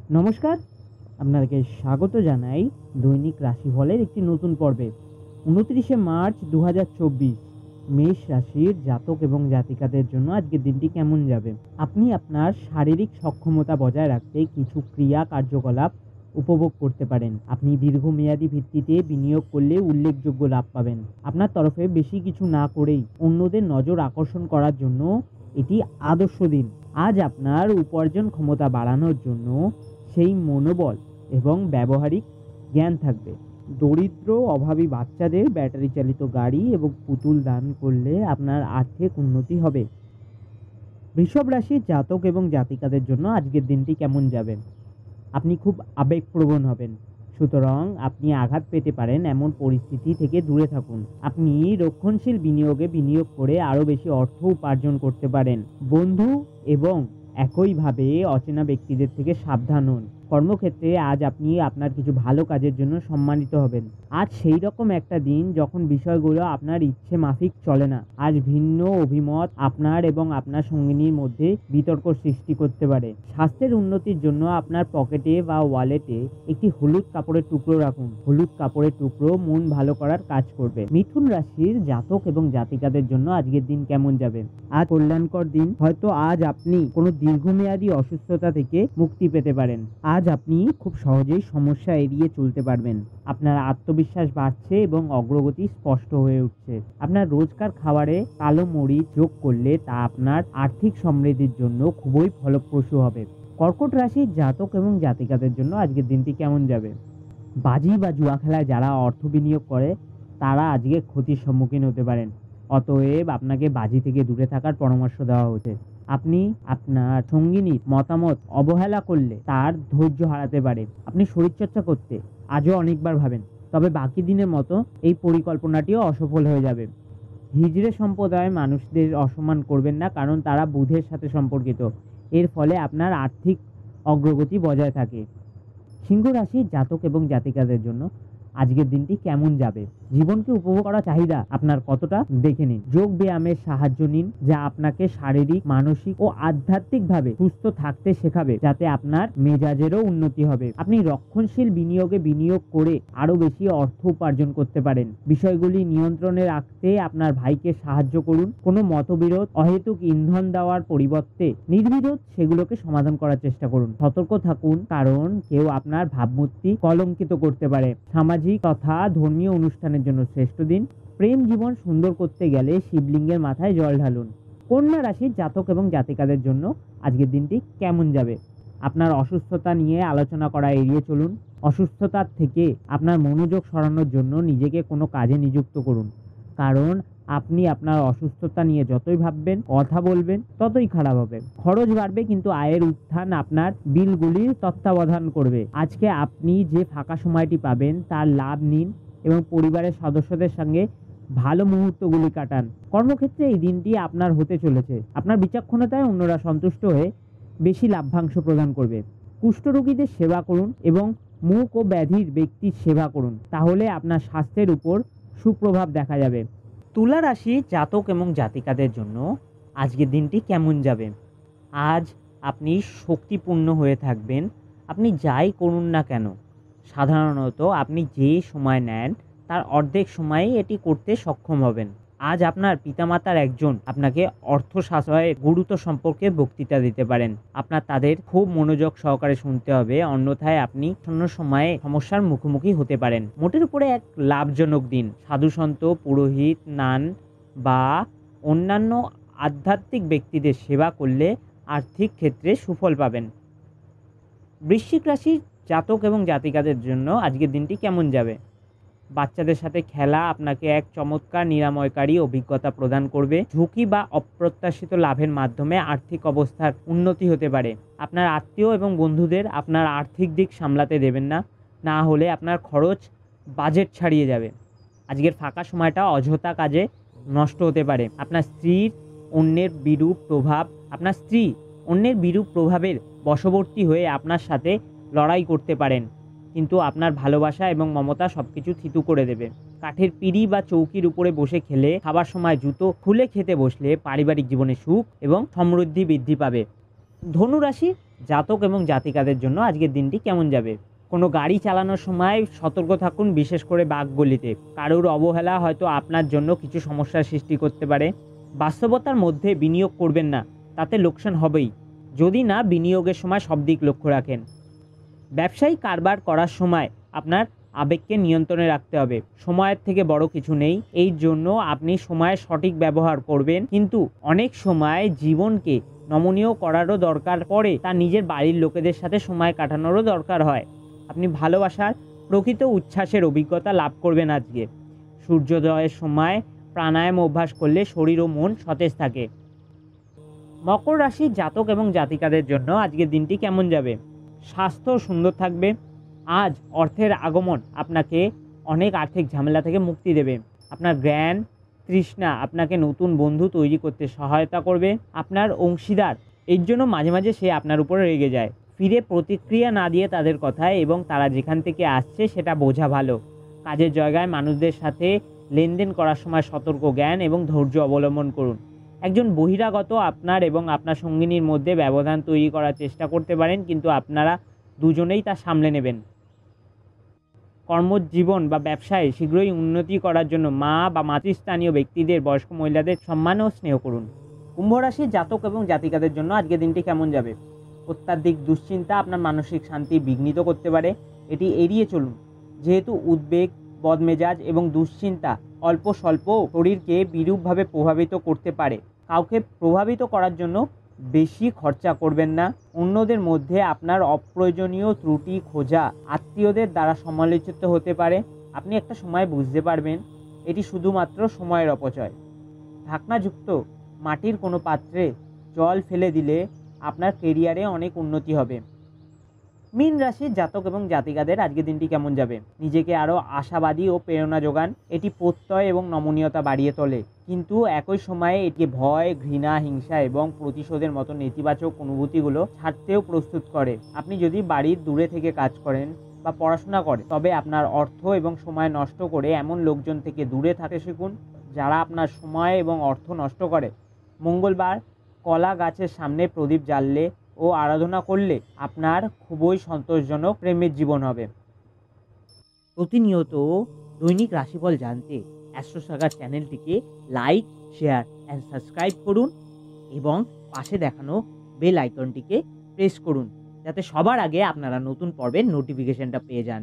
নমস্কার, আপনাকে স্বাগত জানাই দৈনিক রাশিফলের একটি নতুন পর্বে। ২৯শে মার্চ ২০২৪ মেষ রাশির জাতক এবং জাতিকাদের জন্য আজকের দিনটি কেমন যাবে। আপনি আপনার শারীরিক সক্ষমতা বজায় রাখতে কিছু ক্রিয়া কার্যকলাপ উপভোগ করতে পারেন। আপনি দীর্ঘমেয়াদী ভিত্তিতে বিনিয়োগ করলে উল্লেখযোগ্য লাভ পাবেন। আপনার তরফে বেশি কিছু না করেই অন্যদের নজর আকর্ষণ করার জন্য এটি আদর্শ দিন। আজ আপনার উপার্জন ক্ষমতা বাড়ানোর জন্য সেই মনোবল এবং ব্যবহারিক জ্ঞান থাকবে। দরিদ্র অভাবী বাচ্চাদের ব্যাটারি চালিত গাড়ি এবং পুতুল দান করলে আপনার আর্থিক উন্নতি হবে। বৃষভ রাশির জাতক এবং জাতিকাদের জন্য আজকের দিনটি কেমন যাবে। আপনি খুব আবেগপ্রবণ হবেন, সুতরাং আপনি আঘাত পেতে পারেন এমন পরিস্থিতি থেকে দূরে থাকুন। আপনি রক্ষণশীল বিনিয়োগে বিনিয়োগ করে আরও বেশি অর্থ উপার্জন করতে পারেন। বন্ধু এবং একইভাবে অচেনা ব্যক্তিদের থেকে সাবধান হন। কর্মক্ষেত্রে আজ আপনি আপনার কিছু ভালো কাজের জন্য সম্মানিত হবেন। আজ সেই রকম একটা দিন যখন বিষয়গুলো আপনার ইচ্ছে মাফিক চলে না। আজ ভিন্ন অভিমত আপনার এবং আপনার সঙ্গিনীর মধ্যে বিতর্ক সৃষ্টি করতে পারে। স্বাস্থ্যের উন্নতির জন্য আপনার পকেটে বা ওয়ালেটে একটি হলুদ কাপড়ের টুকরো রাখুন। হলুদ কাপড়ের টুকরো মন ভালো করার কাজ করবে। মিথুন রাশির জাতক এবং জাতিকাদের জন্য আজকের দিন কেমন যাবে। আজ কল্যাণকর দিন। হয়তো আজ আপনি কোনো দীর্ঘমেয়াদী অসুস্থতা থেকে মুক্তি পেতে পারেন। আজ আপনি খুব সহজেই সমস্যা এড়িয়ে চলতে পারবেন। আপনার আত্মবিশ্বাস বাড়ছে এবং অগ্রগতি স্পষ্ট হয়ে উঠছে। আপনার রোজকার খাবারে কালো মরিচ যোগ করলে তা আপনার আর্থিক সমৃদ্ধির জন্য খুবই ফলপ্রসূ হবে। কর্কট রাশির জাতক এবং জাতিকাদের জন্য আজকের দিনটি কেমন যাবে। বাজি বা জুয়া খেলায় যারা অর্থ বিনিয়োগ করে তারা আজকে ক্ষতির সম্মুখীন হতে পারেন। অতএব আপনাকে বাজি থেকে দূরে থাকার পরামর্শ দেওয়া হচ্ছে। আপনি আপনার সঙ্গিনীর মতামত অবহেলা করলে তার ধৈর্য হারাতে পারে। আপনি শরীরচর্চা করতে আজও অনেকবার ভাবেন, তবে বাকি দিনের মতো এই পরিকল্পনাটিও অসফল হয়ে যাবে। হিজড়ে সম্প্রদায় মানুষদের অসম্মান করবেন না, কারণ তারা বুধের সাথে সম্পর্কিত। এর ফলে আপনার আর্থিক অগ্রগতি বজায় থাকে। সিংহ রাশির জাতক এবং জাতিকাদের জন্য আজকের দিনটি কেমন যাবে। জীবনকে উপভোগ করার চাহিদা আপনার কতটা দেখে নিন। যোগ ব্যায়ামের সাহায্য নিন, যা আপনাকে শারীরিক, মানসিক ও আধ্যাত্মিকভাবে সুস্থ থাকতে শেখাবে, যাতে আপনার মেজাজেরও উন্নতি হবে। আপনি রক্ষণশীল বিনিয়োগে বিনিয়োগ করে আরো বেশি অর্থ উপার্জন করতে পারেন। বিষয়গুলি নিয়ন্ত্রণে রাখতে আপনার ভাইকে সাহায্য করুন। কোনো মতবিরোধ অহেতুক ইন্ধন দেওয়ার পরিবর্তে নির্বিরোধ সেগুলোকে সমাধান করার চেষ্টা করুন। সতর্ক থাকুন, কারণ কেউ আপনার ভাবমূর্তি কলঙ্কিত করতে পারে। সামাজিক তথা ধর্মীয় অনুষ্ঠানের জন্য শ্রেষ্ঠ দিন। প্রেম জীবন সুন্দর করতে গেলে শিবলিঙ্গের মাথায় জল ঢালুন। কন্যা রাশির জাতক এবং জাতিকাদের জন্য আজকের দিনটি কেমন যাবে। আপনার অসুস্থতা নিয়ে আলোচনা করা এড়িয়ে চলুন। অসুস্থতার থেকে আপনার মনোযোগ সরানোর জন্য নিজেকে কোনো কাজে নিযুক্ত করুন, কারণ আপনি আপনার অসুস্থতা নিয়ে যতই ভাববেন, কথা বলবেন, ততই খারাপ হবে। খরচ বাড়বে, কিন্তু আয়ের উত্থান আপনার বিলগুলির তত্ত্বাবধান করবে। আজকে আপনি যে ফাঁকা সময়টি পাবেন তার লাভ নিন এবং পরিবারের সদস্যদের সঙ্গে ভালো মুহূর্তগুলি কাটান। কর্মক্ষেত্রে এই দিনটি আপনার হতে চলেছে। আপনার বিচক্ষণতায় অন্যরা সন্তুষ্ট হয়ে বেশি লাভ্যাংশ প্রদান করবে। কুষ্ঠরোগীদের সেবা করুন এবং মুখ ও ব্যাধির ব্যক্তির সেবা করুন, তাহলে আপনার স্বাস্থ্যের উপর সুপ্রভাব দেখা যাবে। তুলা রাশি জাতক এবং জাতিকাদের জন্য আজকের দিনটি কেমন যাবে। আজ আপনি শক্তিপূর্ণ হয়ে থাকবেন। আপনি যাই করুন না কেন, সাধারণত আপনি যে সময় নেন তার অর্ধেক সময়ই এটি করতে সক্ষম হবেন। আজ আপনার পিতামাতার একজন আপনাকে অর্থ সাশ্রয়ের গুরুত্ব সম্পর্কে বক্তৃতা দিতে পারেন। আপনার তাদের খুব মনোযোগ সহকারে শুনতে হবে, অন্যথায় আপনি অন্য সময়ে সমস্যার মুখোমুখি হতে পারেন। মোটের উপরে এক লাভজনক দিন। সাধুসন্ত, পুরোহিত, নান বা অন্যান্য আধ্যাত্মিক ব্যক্তিদের সেবা করলে আর্থিক ক্ষেত্রে সুফল পাবেন। বৃশ্চিক রাশির জাতক এবং জাতিকাদের জন্য আজকের দিনটি কেমন যাবে। বাচ্চাদের সাথে খেলা আপনাকে এক চমৎকার নিরাময়কারী অভিজ্ঞতা প্রদান করবে। ঝুঁকি বা অপ্রত্যাশিত লাভের মাধ্যমে আর্থিক অবস্থার উন্নতি হতে পারে। আপনার আত্মীয় এবং বন্ধুদের আপনার আর্থিক দিক সামলাতে দেবেন না, না হলে আপনার খরচ বাজেট ছাড়িয়ে যাবে। আজকের ফাঁকা সময়টা অযথা কাজে নষ্ট হতে পারে। আপনার স্ত্রী অন্যের বিরূপ প্রভাবের বশবর্তী হয়ে আপনার সাথে লড়াই করতে পারেন, কিন্তু আপনার ভালোবাসা এবং মমতা সবকিছু থিতু করে দেবে। কাঠের পিঁড়ি বা চৌকির উপরে বসে খেলে, খাবার সময় জুতো খুলে খেতে বসলে পারিবারিক জীবনে সুখ এবং সমৃদ্ধি বৃদ্ধি পাবে। ধনু রাশির জাতক এবং জাতিকাদের জন্য আজকের দিনটি কেমন যাবে? কোনো গাড়ি চালানোর সময় সতর্ক থাকুন, বিশেষ করে বাঁকগলিতে। কারোর অবহেলা হয়তো আপনার জন্য কিছু সমস্যার সৃষ্টি করতে পারে। বাস্তবতার মধ্যে বিনিয়োগ করবেন না, তাতে লোকসান হবেই, যদি না বিনিয়োগের সময় সব দিক লক্ষ্য রাখেন। ব্যবসায়িক কারবার করার সময় আপনার আবেগকে নিয়ন্ত্রণে রাখতে হবে। সময়ের থেকে বড় কিছু নেই, এই জন্য আপনি সময়ের সঠিক ব্যবহার করবেন। কিন্তু অনেক সময় জীবনকে নমনীয় করারও দরকার পড়ে, তা নিজের বাড়ির লোকেদের সাথে সময় কাটানোরও দরকার হয়। আপনি ভালোবাসার প্রকৃত উচ্ছ্বাসের অভিজ্ঞতা লাভ করবেন আজকে। সূর্যোদয়ের সময় প্রাণায়াম অভ্যাস করলে শরীর ও মন সতেজ থাকে। মকর রাশির জাতক এবং জাতিকাদের জন্য আজকের দিনটি কেমন যাবে? স্বাস্থ্য সুন্দর থাকবে। আজ অর্থের আগমন আপনাকে অনেক আর্থিক ঝামেলা থেকে মুক্তি দেবে। আপনার জ্ঞান তৃষ্ণা আপনাকে নতুন বন্ধু তৈরি করতে সহায়তা করবে। আপনার অংশীদার এর জন্য মাঝে মাঝে সে আপনার উপরে রেগে যায়। ফিরে প্রতিক্রিয়া না দিয়ে তাদের কথায় এবং তারা যেখান থেকে আসছে সেটা বোঝা ভালো। কাজের জায়গায় মানুষদের সাথে লেনদেন করার সময় সতর্ক জ্ঞান এবং ধৈর্য অবলম্বন করুন। একজন বহিরাগত আপনার এবং আপনার সঙ্গিনীর মধ্যে ব্যবধান তৈরি করার চেষ্টা করতে পারেন, কিন্তু আপনারা দুজনেই তা সামলে নেবেন। কর্মজীবন বা ব্যবসায় শীঘ্রই উন্নতি করার জন্য মা বা মাতৃস্থানীয় ব্যক্তিদের, বয়স্ক মহিলাদের সম্মান ও স্নেহ করুন। কুম্ভ রাশির জাতক এবং জাতিকাদের জন্য আজকের দিনটি কেমন যাবে? অত্যাধিক দুশ্চিন্তা আপনার মানসিক শান্তি বিঘ্নিত করতে পারে, এটি এড়িয়ে চলুন। যেহেতু উদ্বেগ, বদমেজাজ এবং দুশ্চিন্তা অল্প স্বল্প শরীরকে বিরূপভাবে প্রভাবিত করতে পারে, কাউকে প্রভাবিত করার জন্য বেশি খরচা করবেন না। অন্যদের মধ্যে আপনার অপ্রয়োজনীয় ত্রুটি খোঁজা আত্মীয়দের দ্বারা সমালোচিত হতে পারে। আপনি একটা সময় বুঝতে পারবেন এটি শুধুমাত্র সময়ের অপচয়। ঢাকনাযুক্ত মাটির কোনো পাত্রে জল ফেলে দিলে আপনার কেরিয়ারে অনেক উন্নতি হবে। মীন রাশির জাতক এবং জাতিকাদের আজকের দিনটি কেমন যাবে? নিজেকে আরও আশাবাদী ও প্রেরণা যোগান, এটি প্রত্যয় এবং নমনীয়তা বাড়িয়ে তোলে, কিন্তু একই সময়ে এটি ভয়, ঘৃণা, হিংসা এবং প্রতিশোধের মতো নেতিবাচক অনুভূতিগুলো ছাড়তেও প্রস্তুত করে। আপনি যদি বাড়ির দূরে থেকে কাজ করেন বা পড়াশোনা করেন, তবে আপনার অর্থ এবং সময় নষ্ট করে এমন লোকজন থেকে দূরে থাকতে শিখুন যারা আপনার সময় এবং অর্থ নষ্ট করে। মঙ্গলবার কলা গাছের সামনে প্রদীপ জ্বাললে ও আরাধনা করলে আপনার খুবই সন্তোষজনক প্রেমের জীবন হবে। প্রতিনিয়ত দৈনিক রাশিফল জানতে অ্যাস্ট্রোসাগার চ্যানেলটিকে লাইক, শেয়ার অ্যান্ড সাবস্ক্রাইব করুন এবং পাশে দেখানো বেল আইকনটিকে প্রেস করুন, যাতে সবার আগে আপনারা নতুন পর্বের নোটিফিকেশনটা পেয়ে যান।